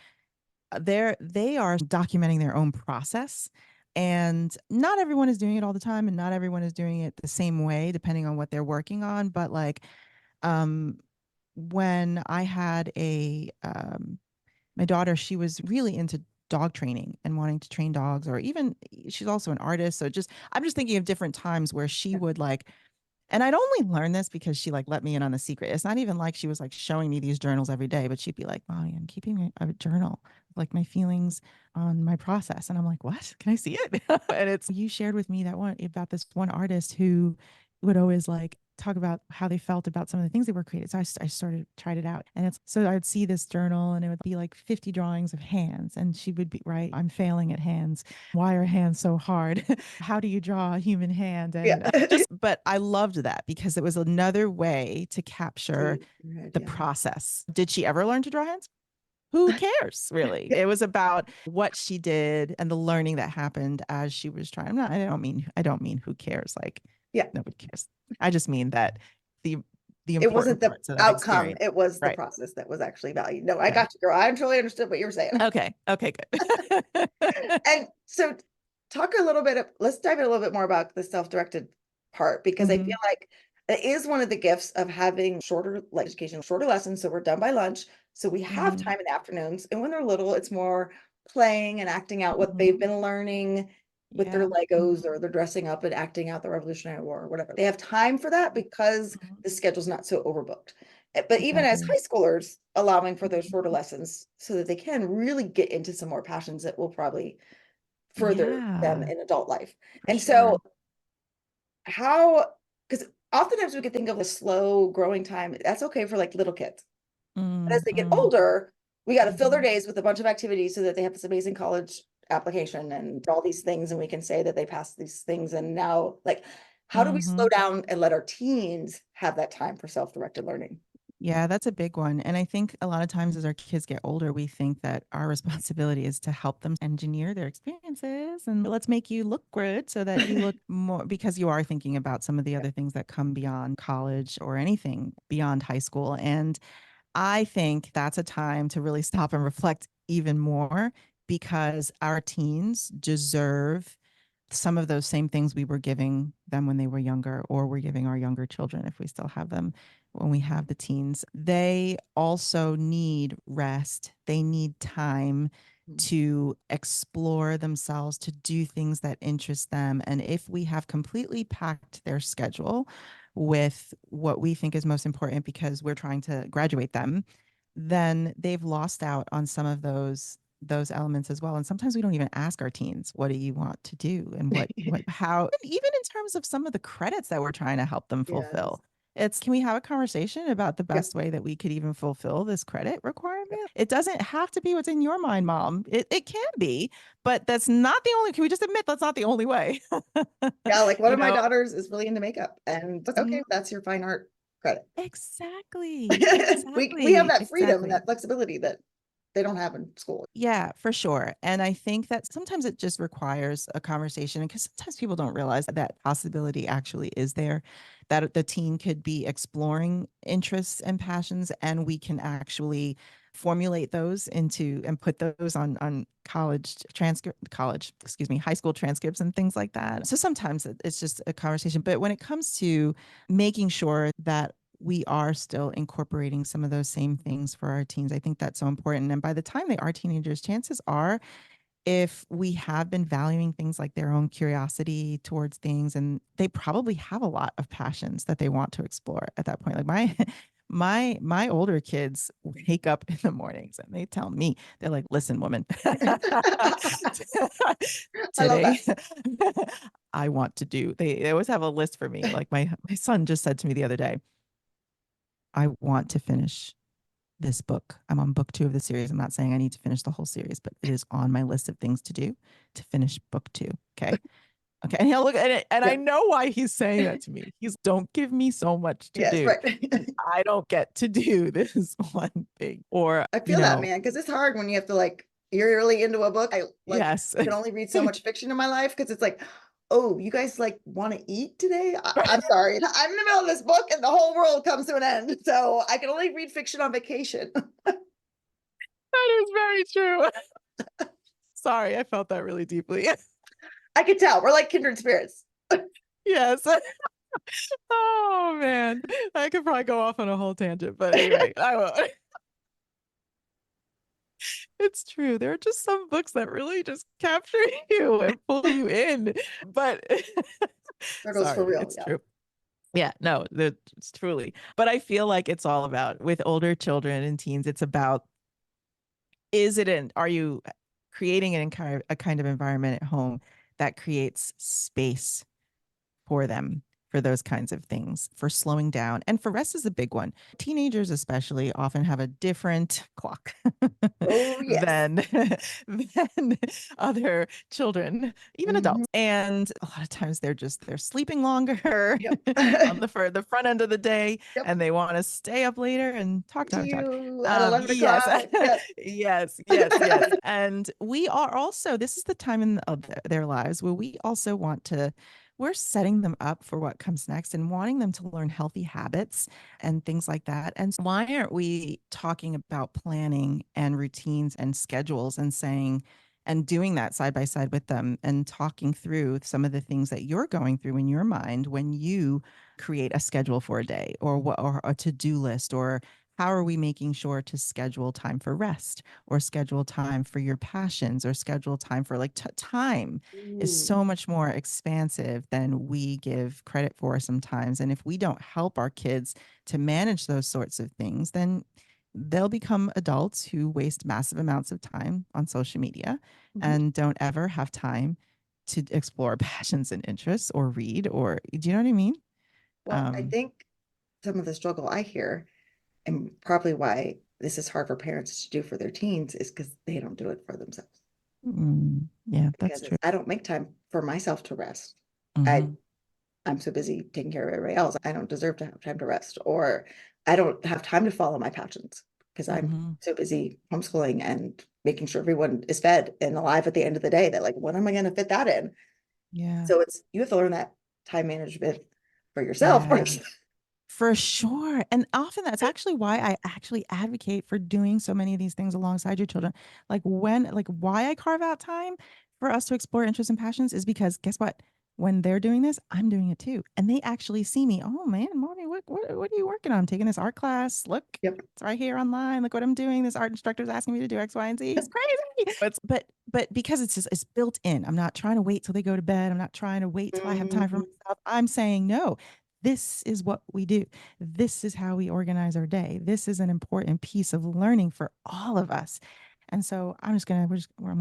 documenting their own process. And not everyone is doing it all the time, and not everyone is doing it the same way depending on what they're working on. But like um when I had a my daughter, she was really into dog training and wanting to train dogs, or even she's also an artist. So just I'm just thinking of different times where she Yeah. would like, and I'd only learned this because she like let me in on the secret. It's not even like she was like showing me these journals every day, but she'd be like, "Mommy, I'm keeping a journal of like my feelings on my process." And I'm like, "What? Can I see it?" And it's you shared with me that one about this one artist who would always like talk about how they felt about some of the things they were created. So I started tried it out, and it's so I'd see this journal, and it would be like 50 drawings of hands, and she would be right. I'm failing at hands. Why are hands so hard? How do you draw a human hand? And Yeah. but I loved that because it was another way to capture the Yeah. process. Did she ever learn to draw hands? Who cares, really? Yeah. It was about what she did and the learning that happened as she was trying. I don't mean who cares, like Yeah. nobody cares. I just mean that the It wasn't important the parts of that outcome, experience. it was the Right. process that was actually valued. No, I Yeah. got you, girl. I totally understood what you were saying. Okay. Okay, good. And so talk a little bit, let's dive in a little bit more about the self-directed part, because I feel Mhm. like it is one of the gifts of having shorter like education, shorter lessons. So we're done by lunch. So we have Mhm. time in the afternoons. And when they're little, it's more playing and acting out what they've Mhm. been learning with their Yeah. Legos, Mhm. or they're dressing up and acting out the Revolutionary War or whatever. They have time for that because Mhm. the schedule's not so overbooked. But even as Exactly. high schoolers, allowing for those Mhm. shorter lessons so that they can really get into some more passions that will probably further them Yeah, in adult life. for And so sure. how, because oftentimes we could think of a slow growing time, that's okay for like little kids. But as they get Mm-hmm. older, we got to fill their Mhm. days with a bunch of activities so that they have this amazing college application and all these things, and we can say that they passed these things. And now, like, how do we slow Mhm. down and let our teens have that time for self-directed learning? Yeah, that's a big one. And I think a lot of times as our kids get older, we think that our responsibility is to help them engineer their experiences and let's make you look good so that you look more because you are thinking about some of the other things that come beyond college or anything beyond high school. And I think that's a time to really stop and reflect even more because our teens deserve some of those same things we were giving them when they were younger, or we're giving our younger children if we still have them when we have the teens. They also need rest, they need time to explore themselves, to do things that interest them. And if we have completely packed their schedule with what we think is most important because we're trying to graduate them, then they've lost out on some of those elements as well. And sometimes we don't even ask our teens, what do you want to do? And how, even in terms of some of the credits that we're trying to help them Yes. fulfill. It's can we have a conversation about the Yep. best way that we could even fulfill this credit requirement? It doesn't have to be what's in your mind, mom. It can be, but that's not the only, can we just admit that's not the only way? Yeah, like one You of my know? daughters is really into makeup, and okay, Mhm. that's your fine art credit. Exactly. We have Exactly. that freedom and Exactly. that flexibility that they don't have in school. Yeah, for sure. And I think that sometimes it just requires a conversation because sometimes people don't realize that that possibility actually is there, that the teen could be exploring interests and passions, and we can actually formulate those into and put those on high school transcripts and things like that. So sometimes it's just a conversation. But when it comes to making sure that we are still incorporating some of those same things for our teens. I think that's so important. And by the time they are teenagers, chances are, if we have been valuing things like their own curiosity towards things, and they probably have a lot of passions that they want to explore at that point. Like my older kids wake up in the mornings and they tell me, they're like, listen, woman, I love that. today I want to do, they always have a list for me. Like my son just said to me the other day, I want to finish this book. I'm on book 2 of the series. I'm not saying I need to finish the whole series, but it is on my list of things to do to finish book 2. Okay. Okay. And he'll look at it, and I know why he's saying that to me. He's, don't give me so much to do. Right. I don't get to do this one thing. Or I feel that, man, because it's hard when you have to, like, you're really into a book. I yes, can only read so much fiction in my life because it's like, oh, you guys like want to eat today? I'm sorry. I'm in the middle of this book and the whole world comes to an end. So I can only read fiction on vacation. That is very true. Sorry, I felt that really deeply. I could tell. We're like kindred spirits. Yes. Oh, man. I could probably go off on a whole tangent, but anyway, I won't. It's true. There are just some books that really just capture you and pull you in. But Sorry, for real. It's true. Yeah, no, it's truly. But I feel like it's all about, with older children and teens, it's about, are you creating a kind of environment at home that creates space for them, for those kinds of things, for slowing down. And for rest is a big one. Teenagers especially often have a different clock than other children, even adults. And a lot of times they're sleeping longer on the front end of the day, and they want to stay up later and talk. At 11 o'clock. Yes. And we are also, this is the time of their lives where we also we're setting them up for what comes next and wanting them to learn healthy habits and things like that. And so why aren't we talking about planning and routines and schedules and saying, and doing that side by side with them and talking through some of the things that you're going through in your mind when you create a schedule for a day, or a to-do list, or how are we making sure to schedule time for rest, or schedule time for your passions, or schedule time for time is so much more expansive than we give credit for sometimes. And if we don't help our kids to manage those sorts of things, then they'll become adults who waste massive amounts of time on social media and don't ever have time to explore passions and interests or read, or, do you know what I mean? Well, I think some of the struggle I hear, and probably why this is hard for parents to do for their teens, is because they don't do it for themselves. Yeah, that's true. I don't make time for myself to rest. I'm so busy taking care of everybody else. I don't deserve to have time to rest, or I don't have time to follow my passions because I'm so busy homeschooling and making sure everyone is fed and alive at the end of the day, that, like, when am I going to fit that in? Yeah. So you have to learn that time management for yourself. For sure. And often that's actually why I actually advocate for doing so many of these things alongside your children. Why I carve out time for us to explore interests and passions is because, guess what? When they're doing this, I'm doing it too. And they actually see me. Oh man, mommy, what are you working on? I'm taking this art class. Look, it's right here online. Look what I'm doing. This art instructor is asking me to do X, Y, and Z. It's crazy. But because it's built in. I'm not trying to wait till they go to bed. I'm not trying to wait till I have time for myself. I'm saying, no, this is what we do. This is how we organize our day. This is an important piece of learning for all of us. And so I'm going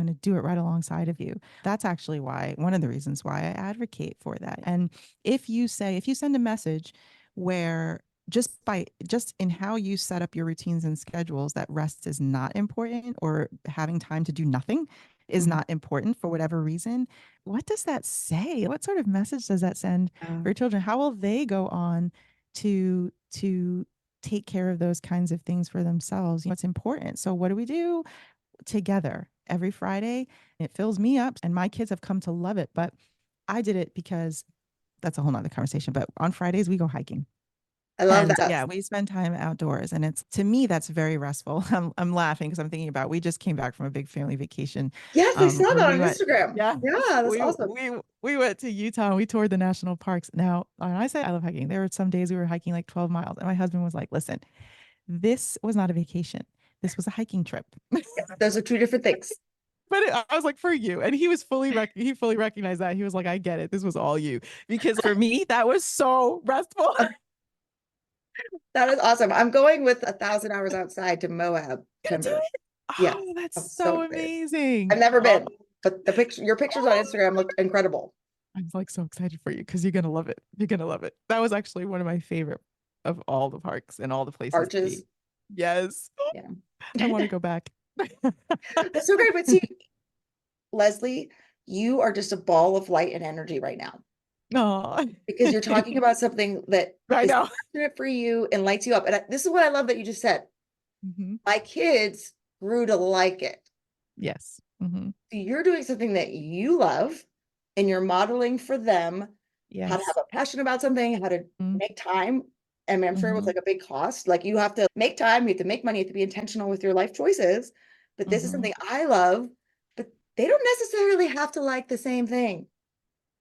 to do it right alongside of you. That's actually one of the reasons why I advocate for that. And if you send a message where just in how you set up your routines and schedules, that rest is not important, or having time to do nothing is not important for whatever reason, what does that say? What sort of message does that send for children? How will they go on to take care of those kinds of things for themselves? It's important. So what do we do together every Friday? It fills me up, and my kids have come to love it. But I did it because that's a whole nother conversation. But on Fridays, we go hiking. I love that. Yeah, we spend time outdoors, and to me, that's very restful. I'm laughing because I'm thinking about, we just came back from a big family vacation. Yes, I saw that on Instagram. Yeah, that's awesome. We went to Utah and we toured the national parks. Now, when I say I love hiking, there were some days we were hiking like 12 miles, and my husband was like, "Listen, this was not a vacation. This was a hiking trip." Those are two different things. But I was like, for you. And he was he fully recognized that. He was like, I get it. This was all you. Because for me, that was so restful. That is awesome. I'm going with 1,000 hours outside to Moab. Oh, that's so amazing. I've never been, but your pictures on Instagram looked incredible. I'm like so excited for you because you're going to love it. You're going to love it. That was actually one of my favorite of all the parks and all the places. Arches. Yes. Yeah. I want to go back. That's so great. But see, Leslie, you are just a ball of light and energy right now. Oh, because you're talking about something that I is know. passionate for you and lights you up. And this is what I love that you just said. Mm-hmm. My kids grew to like it. Yes. Mm-hmm. So you're doing something that you love and you're modeling for them how to have Yes. a passion about something, how to make time. I mean, I'm sure it was Mm-hmm. like a big cost. Like you have to make time, you have to make money, you have to be intentional with your life choices. But this is Mm-hmm. something I love, but they don't necessarily have to like the same thing.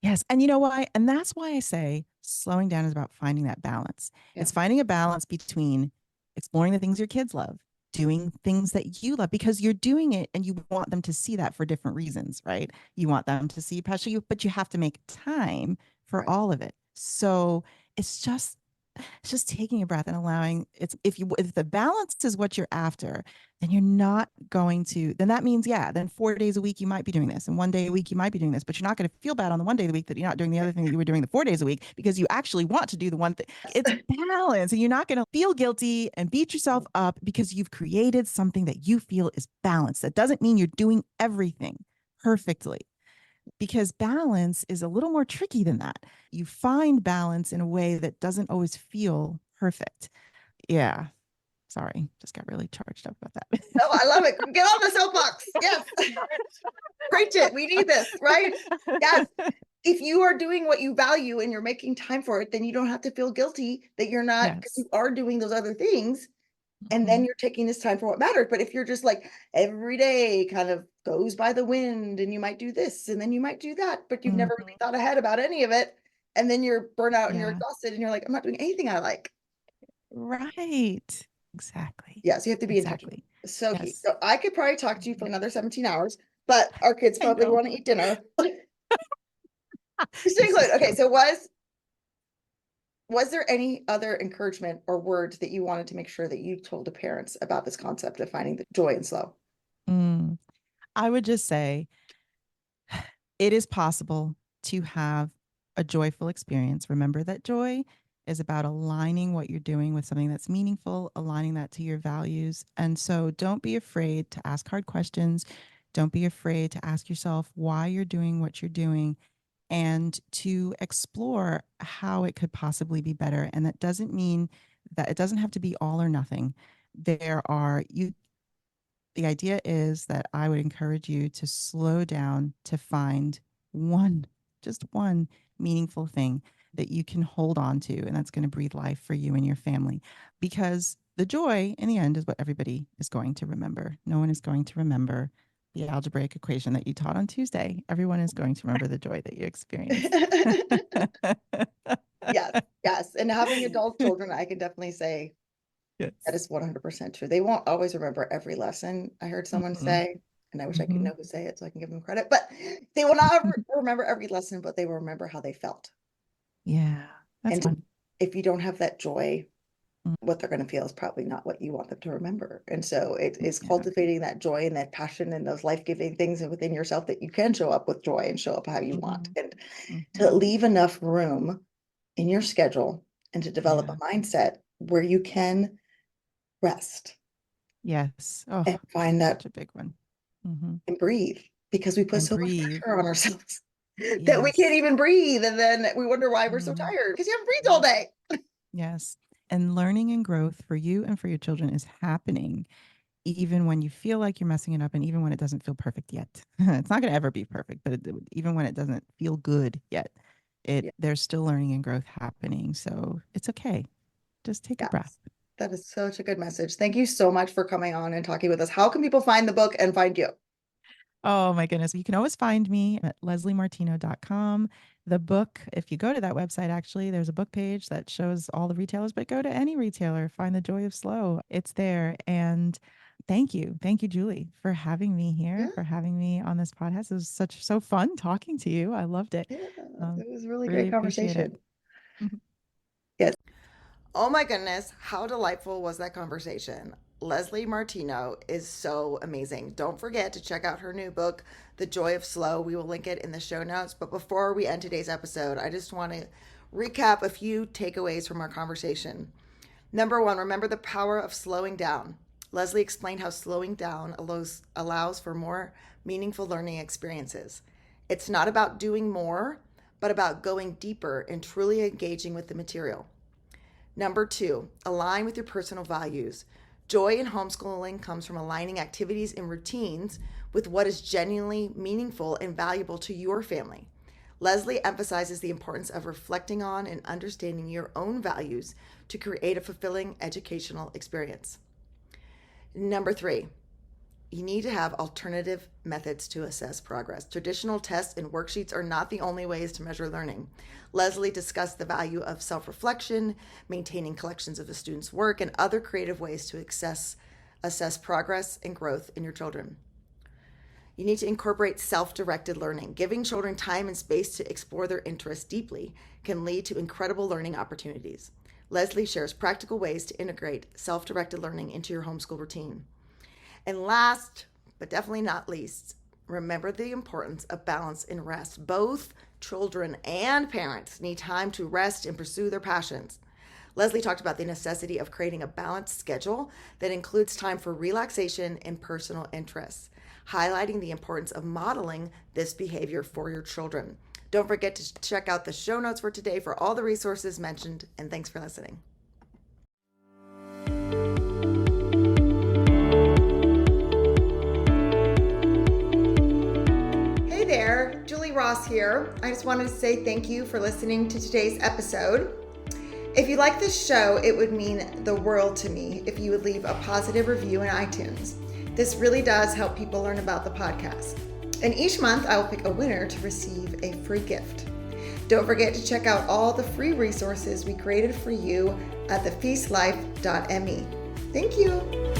Yes. And you know why? And that's why I say slowing down is about finding that balance. Yeah. It's finding a balance between exploring the things your kids love, doing things that you love, because you're doing it and you want them to see that for different reasons, right? You want them to see passion, but you have to make time for Right. all of it. So it's just taking a breath and allowing it's if the balance is what you're after, then you're not going to, then that means, yeah, then 4 days a week you might be doing this and one day a week you might be doing this, but you're not going to feel bad on the one day of the week that you're not doing the other thing that you were doing the 4 days a week because you actually want to do the one thing. It's balance, and you're not going to feel guilty and beat yourself up because you've created something that you feel is balanced. That doesn't mean you're doing everything perfectly, because balance is a little more tricky than that. You find balance in a way that doesn't always feel perfect. Yeah. Sorry, just got really charged up about that. No, I love it. Get on the soapbox. Yes. Preach it. We need this, right? Yes. If you are doing what you value and you're making time for it, then you don't have to feel guilty that you're not, because Yes. you are doing those other things. And Mhm. then you're taking this time for what matters. But if you're just like every day kind of goes by the wind and you might do this and then you might do that, but you've never really Mhm. thought ahead about any of it. And then you're burnt out and you're Yeah. exhausted and you're like, I'm not doing anything I like. Right. Exactly. Yes, you have to be intentional. Exactly. So key. Yes. So I could probably talk to you for another 17 hours, but our kids I probably know. want to eat dinner. Just to This include. is Okay, true. so was there any other encouragement or words that you wanted to make sure that you told the parents about this concept of finding the joy in slow? I would just say it is possible to have a joyful experience. Remember that joy is about aligning what you're doing with something that's meaningful, aligning that to your values. And so don't be afraid to ask hard questions. Don't be afraid to ask yourself why you're doing what you're doing and to explore how it could possibly be better. And that doesn't mean that it doesn't have to be all or nothing. The idea is that I would encourage you to slow down to find one, just one meaningful thing that you can hold on to, and that's going to breathe life for you and your family. Because the joy in the end is what everybody is going to remember. No one is going to remember the algebraic equation that you taught on Tuesday. Everyone is going to remember the joy that you experienced. Yes, yes. And having adult children, I can definitely say that Yes. is 100% true. They won't always remember every lesson, I heard someone Mhm. say, and I wish I could Mhm. know who say it so I can give them credit, but they will not remember every lesson, but they will remember how they felt. Yeah, that's And fun. if you don't have that joy, Mm, what they're going to feel is probably not what you want them to remember. And so it is yeah. cultivating that joy and that passion and those life-giving things within yourself that you can show up with joy and show up how you want. Mhm. And to Mhm. leave enough room in your schedule and to develop Yeah. a mindset where you can rest Yes. Oh, and find that such a big one. Mhm. and breathe, because we put And so much breathe. pressure on ourselves that we can't Yes. even breathe. And then we wonder why we're so Mhm. tired because you haven't breathed all day. Yes. And learning and growth for you and for your children is happening even when you feel like you're messing it up and even when it doesn't feel perfect yet. It's not going to ever be perfect, but even when it doesn't feel good yet, Yeah. there's still learning and growth happening. So it's okay. Just take a breath. Yes. That is such a good message. Thank you so much for coming on and talking with us. How can people find the book and find you? Oh my goodness. You can always find me at lesliemartino.com. The book, if you go to that website, actually, there's a book page that shows all the retailers, but go to any retailer, find The Joy of Slow. It's there. And thank you. Thank you, Julie, for having me here, Yeah, for having me on this podcast. It was so fun talking to you. I loved it. yeah. It was a really Really great appreciate it. conversation. Yes. Oh my goodness, how delightful was that conversation? Leslie Martino is so amazing. Don't forget to check out her new book, The Joy of Slow. We will link it in the show notes. But before we end today's episode, I just want to recap a few takeaways from our conversation. Number 1, remember the power of slowing down. Leslie explained how slowing down allows for more meaningful learning experiences. It's not about doing more, but about going deeper and truly engaging with the material. Number 2, align with your personal values. Joy in homeschooling comes from aligning activities and routines with what is genuinely meaningful and valuable to your family. Leslie emphasizes the importance of reflecting on and understanding your own values to create a fulfilling educational experience. Number 3, you need to have alternative methods to assess progress. Traditional tests and worksheets are not the only ways to measure learning. Leslie discussed the value of self-reflection, maintaining collections of a student's work, and other creative ways to assess progress and growth in your children. You need to incorporate self-directed learning. Giving children time and space to explore their interests deeply can lead to incredible learning opportunities. Leslie shares practical ways to integrate self-directed learning into your homeschool routine. And last, but definitely not least, remember the importance of balance and rest. Both children and parents need time to rest and pursue their passions. Leslie talked about the necessity of creating a balanced schedule that includes time for relaxation and personal interests, highlighting the importance of modeling this behavior for your children. Don't forget to check out the show notes for today for all the resources mentioned, and thanks for listening. Hey there, Julie Ross here. I just wanted to say thank you for listening to today's episode. If you like this show, it would mean the world to me if you would leave a positive review in iTunes. This really does help people learn about the podcast. And each month I will pick a winner to receive a free gift. Don't forget to check out all the free resources we created for you at thefeastlife.me. Thank you.